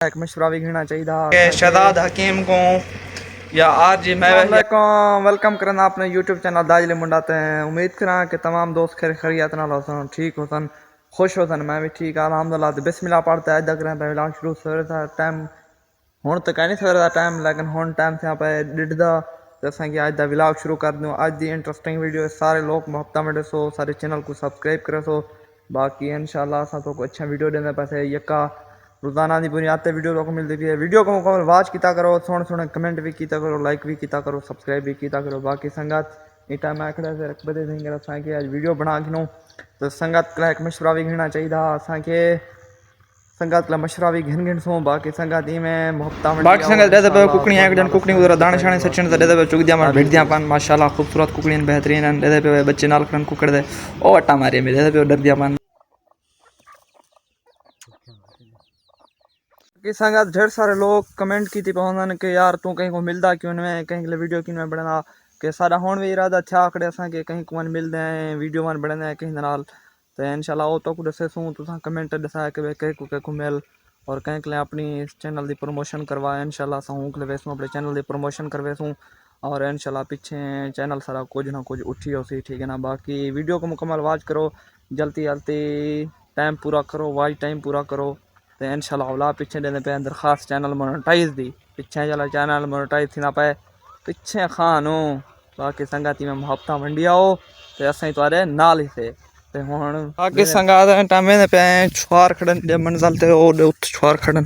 एक मशवरा भी घेना चाहिए कि शहजाद हकीम को या आज मैं वेलकम करना अपने यूट्यूब चैनल दाजले मुंडाते हैं। उम्मीद करा कि तमाम दोस्त खैरियत नाल होसन, ठीक होसन, खुश होसन। मैं भी ठीक अल्हम्दुलिल्लाह। तो बिस्मिल्लाह पढ़ते अज तक व्लॉग शुरू सवेरे था टाइम हुण तो कहीं नहीं सवेरे का टाइम, लेकिन हुण टाइम से पे डिडदा तो असें अज का व्लॉग शुरू कर दूँ। अज की इंटरेस्टिंग वीडियो सारे लोग मुहब्बत में दसो, सारे चैनल को सब्सक्राइब करो सो। बाकी इंशाल्लाह असां तो अच्छा वीडियो देने पैसे यक्का रोजाना की बुनियाद पर वीडियो को मिलती है। वीडियो को मुकम्मल वॉच किया करो, सोने सोने कमेंट भी किया करो, लाइक भी किया करो, सब्सक्राइब भी किया करो। बाकी संगत इस टाइम मैं खड़ा से रखबे देंगे असांखे आज वीडियो बना गिनो तो संगत का एक मशवरा भी घेना चाहिए असांखे। संगत का मशवरा भी घिन सो। बाकी संगत में मुहब्बत बाकी संगत दे दे कुकड़ी एक जन कुकड़ी उधर दाने शाने सचन दे दे चुग दिया मार भेट दिया पान माशाल्लाह खूबसूरत कुकड़ी बेहतरीन दे दे बच्चे नाल खन कुकड़ दे ओ अट्टा मारे में दे दे डर दिया पान कि संगत ढेर सारे लोग कमेंट की पहुंचन कि यार तू कहीं को मिलता क्यों नहीं, कहीं वीडियो क्यों नहीं बना कि सारा हुण भी इरादा था आकड़े असा कि कहीं को मिलते हैं वीडियो वन बना कहीं नाल। तो इंशाल्लाह वो तो दसे सूँ तुसा कमेंट दसा कि कहीं को मिल और कहीं के अपनी चैनल की प्रमोशन करवा। इंशाल्लाह सहूँ के वेसूँ अपने चैनल की प्रमोशन करवेसूँ और इंशाल्लाह पीछे चैनल सारा कुछ ना कुछ उठी हो सी, ठीक है ना। बाकी वीडियो को मुकम्मल वॉच करो, जल्दी जल्दी टाइम पूरा करो, वॉच टाइम पूरा करो। तो इंशाल्लाह अवला पीछे देने पे दरखास्त चैनल मोनेटाइज दी पीछे चला चैनल मोनेटाइज थी ना पे पीछे खानो। बाकी संगत में मुहब्बत वंडी आओ तो असें तुम्हारे नाल ही थे। ते हुण बाकी संगत टाइम पे छुआर खड़न मंजिल ते ओ छुआर खड़न,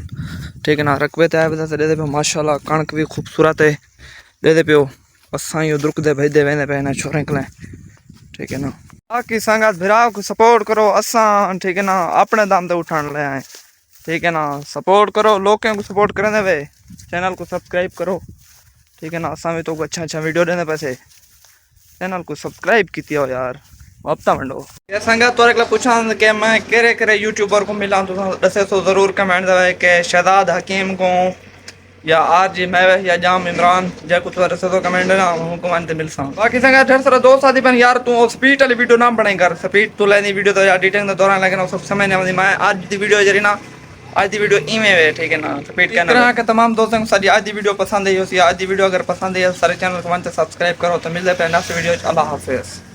ठीक है ना। रकबे ते आए दे दे पे माशाल्लाह कणक भी खूबसूरत है दे दे पियो असां यो दुरुकदे भेजदे वेंदे पे ना छोरे कले, ठीक है ना। बाकी संगत भिराव को सपोर्ट करो असां, ठीक है ना, अपने दम ते उठान ले आए, ठीक है ना। सपोर्ट करो, लोगों को सपोर्ट करने वे चैनल को सब्सक्राइब करो, ठीक है ना। असा भी तो अच्छा अच्छा वीडियो देने पैसे चैनल को सब्सक्राइब की हो यार हफ्ता मंडो। ये संगत तोरे के पूछा कि मैं केरे केरे यूट्यूबर को मिला तो दसे तो जरूर कमेंट दे कि शहजाद हकीम को या आज मैं या जाम इमरान जय कुछ रसे तो कमेंट ना हुकुमान ते मिलसा। बाकी संगत ढेर सारा दोस्त आदि बन यार तू स्पीड वाली वीडियो ना बनाई कर, स्पीड तो लेनी वीडियो तो यार डिटेल के दौरान, लेकिन सब समय नहीं मैं आज की वीडियो जरी ना आज की वीडियो इवें वे, ठीक है ना। स्पीड कहना के तमाम दोस्तों को सारी आज की वीडियो पसंद आई हो सी। आज की वीडियो अगर पसंद आई सारे चैनल को सब्सक्राइब करो तो मिलते हैं नेक्स्ट वीडियो। अल्लाह हाफिज़।